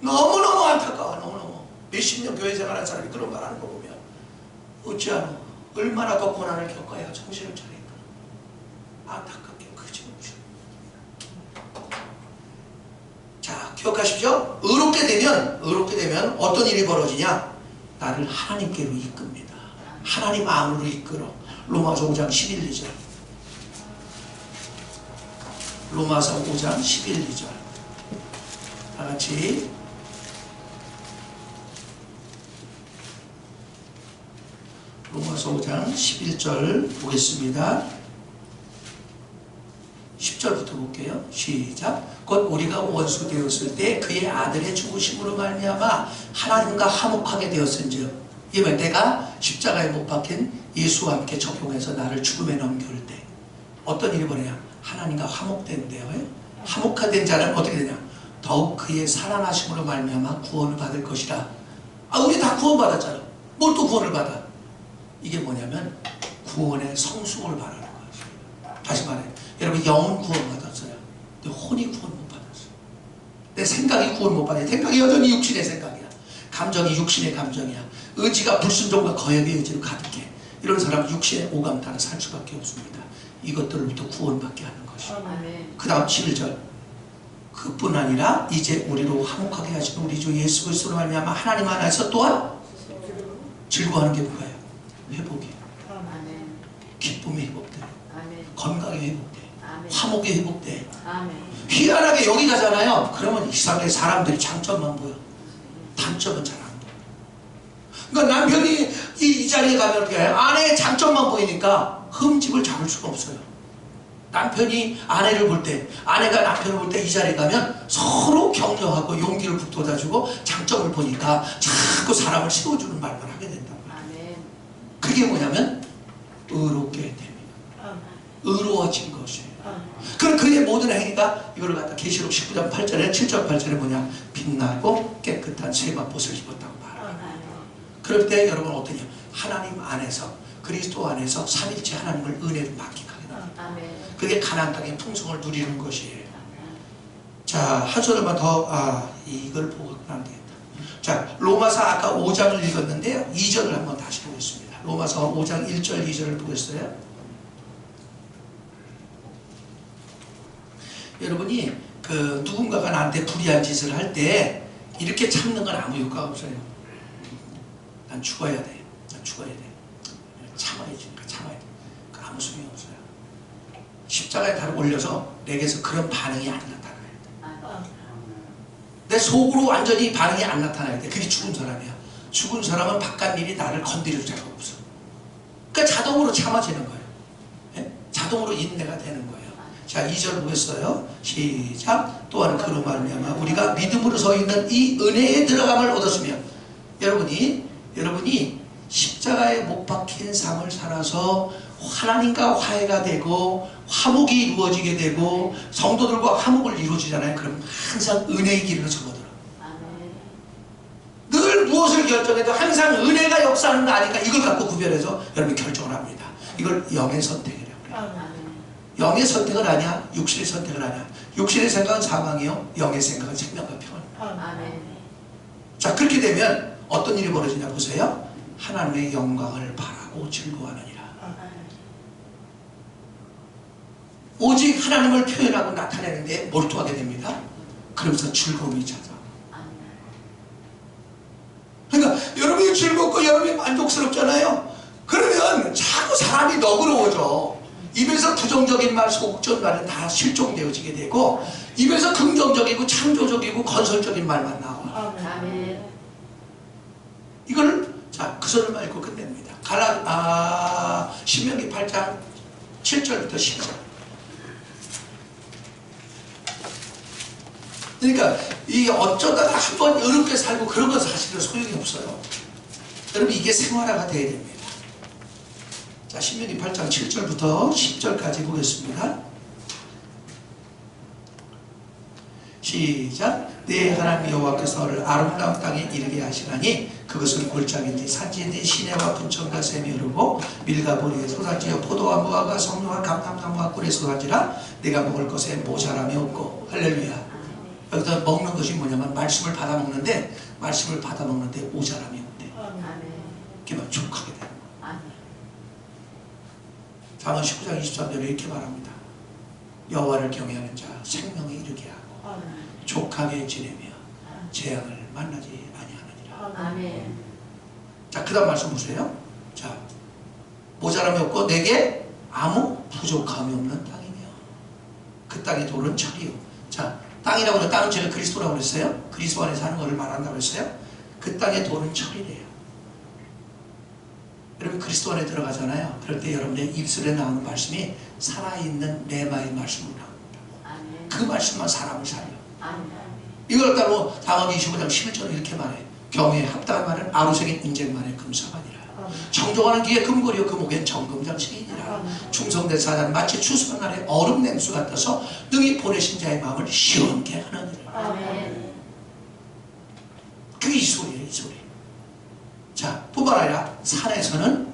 너무너무 안타까워. 너무너무 몇십 년 교회 생활한 사람이 그런 말 하는 거 보면 어찌하노, 얼마나 더 고난을 겪어야 정신을 차릴까. 안타깝게 그지 없죠. 자, 기억하십시오. 의롭게 의롭게 되면 어떤 일이 벌어지냐? 나를 하나님께로 이끕니다. 하나님 안으로 이끌어. 로마서 5장 11, 2절. 로마서 5장 11, 2절. 다 같이. 로마서 5장 11절 보겠습니다. 10절부터 볼게요. 시작. 곧 우리가 원수 되었을 때 그의 아들의 죽으심으로 말미암아 하나님과 화목하게 되었은즉, 이면 내가 십자가에 못 박힌 예수와 함께 적용해서 나를 죽음에 넘겨올 때 어떤 일이 벌어냐? 하나님과 화목된대요. 화목화된 자는 어떻게 되냐? 더욱 그의 살아나심으로 말미암아 구원을 받을 것이라. 우리 다 구원받았잖아. 뭘 또 구원을 받아? 이게 뭐냐면 구원의 성숙을 말하는 거예요. 다시 말해, 여러분 영은 구원 받았어요. 근데 혼이 구원 못 받았어요. 내 생각이 구원 못 받아요. 생각이 여전히 육신의 생각이야. 감정이 육신의 감정이야. 의지가 불순종과 거역의 의지로 가득해. 이런 사람은 육신의 오감 따라 살 수밖에 없습니다. 이것들로부터 구원받게 하는 것이죠. 그 다음 11절. 그뿐 아니라 이제 우리로 화목하게 하시는 우리 주 예수 그리스도로 말미암아 하나님 안에서 또한 즐거워하는 게 뭐예요? 회복이에요. 기쁨이 회복돼. 건강이 회복돼. 화목이 회복돼. 희한하게 여기 가잖아요. 그러면 이상하게 사람들이 장점만 보여. 단점은 잘 안 보여. 그러니까 남편이 이 자리에 가면 어떻게 해요? 아내의 장점만 보이니까 흠집을 잡을 수가 없어요. 남편이 아내를 볼 때, 아내가 남편을 볼 때 이 자리에 가면 서로 격려하고 용기를 북돋아주고 장점을 보니까 자꾸 사람을 세워주는 말만 하게 된단 말이에요. 그게 뭐냐면 의롭게 됩니다. 의로워진 것이에요. 그럼 그의 모든 행위가 이걸 갖다 계시록 19장 8절에 7절 8절에 뭐냐? 빛나고 깨끗한 세마포를 입었다고 말해요. 그럴 때 여러분 어떠냐? 하나님 안에서, 그리스도 안에서 삼일체 하나님을 은혜를 맡기게 합니다. 그게 가나안 땅의 풍성을 누리는 것이에요. 자, 한 소절만 더, 이걸 보고 안 되겠다. 자, 로마서 아까 5장을 읽었는데요. 2절을 한번 다시 보겠습니다. 로마서 5장 1절 2절을 보겠어요. 여러분이 누군가가 나한테 불의한 짓을 할 때 이렇게 참는 건 아무 효과가 없어요. 난 죽어야 돼. 난 죽어야 돼. 참아야지. 참아야 돼. 아무 소용이 없어요. 십자가에 달을 올려서 내게서 그런 반응이 안 나타나야 돼. 내 속으로 완전히 반응이 안 나타나야 돼. 그게 죽은 사람이야. 죽은 사람은 바깥 일이 나를 건드릴 자가 없어. 그러니까 자동으로 참아지는 거예요. 네? 자동으로 인내가 되는 거예요. 자, 2절 보겠어요. 시작. 또한 그로 말미암아 우리가 믿음으로 서 있는 이 은혜에 들어감을 얻었으며, 여러분이 십자가에 못 박힌 삶을 살아서 하나님과 화해가 되고 화목이 이루어지게 되고 성도들과 화목을 이루어지잖아요. 그럼 항상 은혜의 길로 접어들어. 늘 무엇을 결정해도 항상 은혜가 역사하는 거 아니까 이걸 갖고 구별해서 여러분이 결정을 합니다. 이걸 영의 선택이라고 해요. 영의 선택은 아니야. 육신의 선택은 아니야. 육신의 생각은 사망이요, 영의 생각은 생명과 평안. 자, 그렇게 되면 어떤 일이 벌어지냐 보세요. 하나님의 영광을 바라고 즐거워하느니라. 오직 하나님을 표현하고 나타내는데 몰두하게 됩니다. 그러면서 즐거움이 찾아. 그러니까 여러분이 즐겁고 여러분이 만족스럽잖아요. 그러면 자꾸 사람이 너그러워져. 입에서 부정적인 말, 소극적인 말은 다 실종되어지게 되고 입에서 긍정적이고 창조적이고 건설적인 말만 나와. 이걸 자, 그 소리만 읽고 끝냅니다. 신명기 8장 7절부터 10절. 그러니까 이 어쩌다가 한번 어렵게 살고 그런 건 사실은 소용이 없어요. 여러분 이게 생활화가 돼야 됩니다. 자, 신명기 8장 7절부터 10절까지 보겠습니다. 시작. 내 하나님 여호와께서 너를 아름다운 땅에 이르게 하시나니 그것은 골짜기인지 산지인지 시내와 분천과 샘이 흐르고 밀과 보리에 솟아지어 포도와 무화과 성류와 감람나무와 꿀에 솟아지라. 내가 먹을 것에 모자람이 없고. 할렐루야. 여기서 먹는 것이 뭐냐면 말씀을 받아 먹는데 모자람이 없대. 그게 족하게 되는 거야. 잠언 19장 23절에 이렇게 말합니다. 여호와를 경외하는 자 생명에 이르게 하고 족하게 지내며 재앙을 만나지 아니하느니라. 아멘. 자, 그 다음 말씀 보세요. 자, 모자람이 없고 내게 아무 부족함이 없는 땅이며 그 땅의 돌은 철이요. 자, 땅이라고 해서 땅은 전에 그리스도라고 그랬어요. 그리스도 안에 사는 것을 말한다고 했어요. 그 땅의 돌은 철이래요. 여러분 그리스도 안에 들어가잖아요. 그럴 때 여러분의 입술에 나오는 말씀이 살아있는 레마의 말씀으로 나옵니다. 그 말씀만 사람을 살려. 이걸 따로 다음 25장 11절에 이렇게 말해. 경에 합당한 말은 아루생인 인쟁만의 금사반이라. 정종하는 기에 금고리요 금옥엔 정금장식이니라. 충성된 사자는 마치 추수한 날에 얼음 냉수 같아서 능히 보내신 자의 마음을 시원케 하느니라. 그게 이 소리예요, 이 소리. 자, 뿐만 아니라 산에서는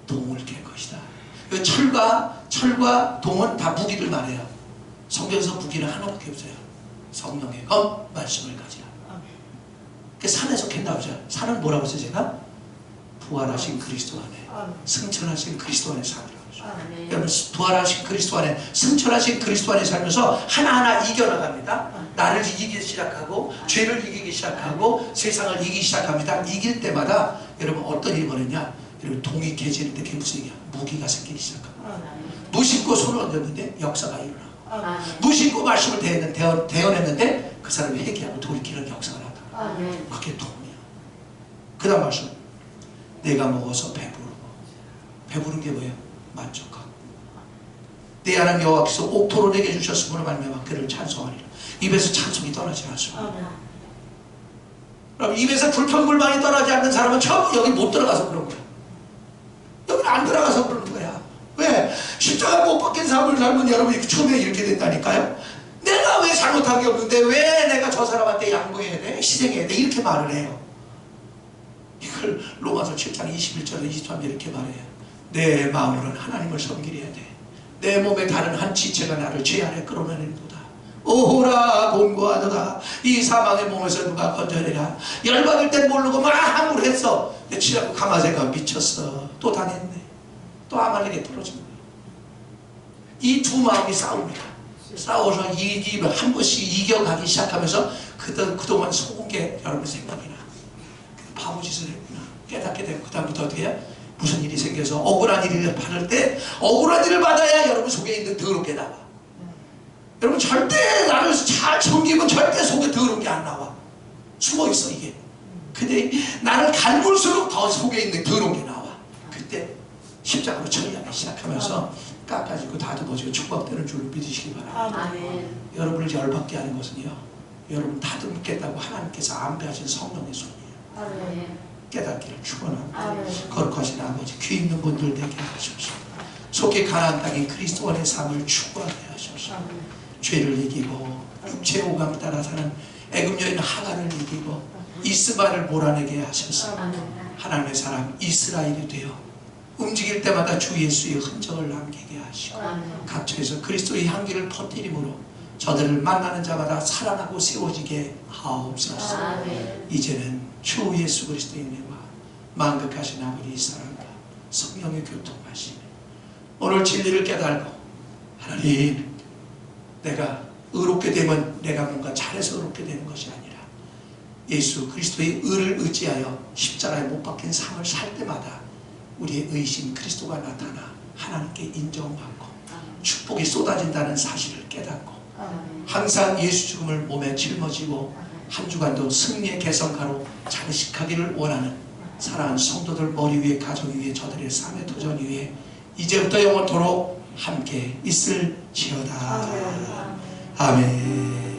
동을 캘 것이다. 철과 동은 다 무기를 말해요. 성경에서 무기는 하나밖에 없어요. 성령의 검, 말씀을 가지라. 그 산에서 캔다고 하죠. 산은 뭐라고 했어요, 제가? 부활하신 그리스도 안에, 승천하신 그리스도 안에 살으라고 하죠. 여러분, 부활하신 그리스도 안에, 승천하신 그리스도 안에 살면서 하나하나 이겨나갑니다. 나를 이기기 시작하고, 죄를 이기기 시작하고, 세상을 이기기 시작합니다. 이길 때마다 여러분 어떤 일이 벌어지냐? 여러분 동이 개지는데 그게 무슨 얘기야? 무기가 생기기 시작합니다. 무심코 손을 얹었는데 역사가 일어나고, 무심코 말씀을 대언했는데 그 사람이 회개하고 돌이키는 역사가 나타나. 그게 돈이야. 그 다음 말씀. 내가 먹어서 배부르고. 배부른 게 뭐예요? 만족하고. 내 하나님 여호와께서 옥토로 내게 주셨음으로 말미암아 그를 찬송하리라. 입에서 찬송이 떠나지 않습니다. 그럼 입에서 불평불만이 떠나지 않는 사람은 전부 여기 못 들어가서 그런 거야. 여기는 안 들어가서 그러는 거야. 왜? 십자가 못 박힌 삶을 살면 여러분이 처음에 이렇게 된다니까요. 내가 왜 잘못한 게 없는데 왜 내가 저 사람한테 양보해야 돼? 희생해야 돼? 이렇게 말을 해요. 이걸 로마서 7장 21절에 23절에 이렇게 말해요. 내 마음으로는 하나님을 섬기려야 돼. 내 몸의 다른 한 지체가 나를 죄 안에 끌어내는도다. 오호라 곤고하도다. 이 사망의 몸에서 누가 건져내라. 열받을 땐 모르고 막 함을 했어. 며칠하고 가마새가 미쳤어. 또 당했네. 또 아말렉에 떨어진 거예요. 이 두 마음이 싸웁니다. 싸워서 한 번씩 이겨가기 시작하면서 그동안 속은 게 여러분 생각이 나. 바보짓을 했구나. 깨닫게 되고 그 다음부터 어떻게 해요? 무슨 일이 생겨서 억울한 일을 받을 때 억울한 일을 받아야 여러분 속에 있는 더러운 게 나와. 여러분 절대 나를 잘 섬기면 절대 속에 더러운 게 안 나와. 숨어있어 이게. 근데 나를 갈물수록 더 속에 있는 더러운 게 나와. 그때 십자가로 처리하기 시작하면서 깎아지고 다듬어지고 축복되는 줄로 믿으시기 바랍니다. 여러분을 열받게 하는 것은요, 여러분 다듬겠다고 하나님께서 안배하신 성령의 손이에요. 깨닫기를 축원합니다. 거룩하신 아버지, 귀 있는 분들 되게 하소서. 속히 가나안 땅인 그리스도 안의 삶을 추구하게 하소서. 죄를 이기고 육체의 오감 따라 사는 애굽 여인 하갈을 이기고 이스마엘을 몰아내게 하소서. 하나님의 사람 이스라엘이 되어 움직일 때마다 주 예수의 흔적을 남기게 하시고 각처에서 그리스도의 향기를 퍼뜨림으로 저들을 만나는 자마다 살아나고 세워지게 하옵소서. 이제는 주 예수 그리스도의 은혜와 만극하신 아버지의 사랑과 성령의 교통하심에 오늘 진리를 깨달고, 하나님, 내가 의롭게 되면 내가 뭔가 잘해서 의롭게 되는 것이 아니라 예수 그리스도의 의를 의지하여 십자가에 못 박힌 삶을 살 때마다 우리의 의신 그리스도가 나타나 하나님께 인정받고 축복이 쏟아진다는 사실을 깨닫고 항상 예수 죽음을 몸에 짊어지고 한 주간도 승리의 개성가로 장식하기를 원하는 사랑하는 성도들 머리 위에, 가정 위에, 저들의 삶의 도전 위에 이제부터 영원토록 함께 있을지어다. 아멘.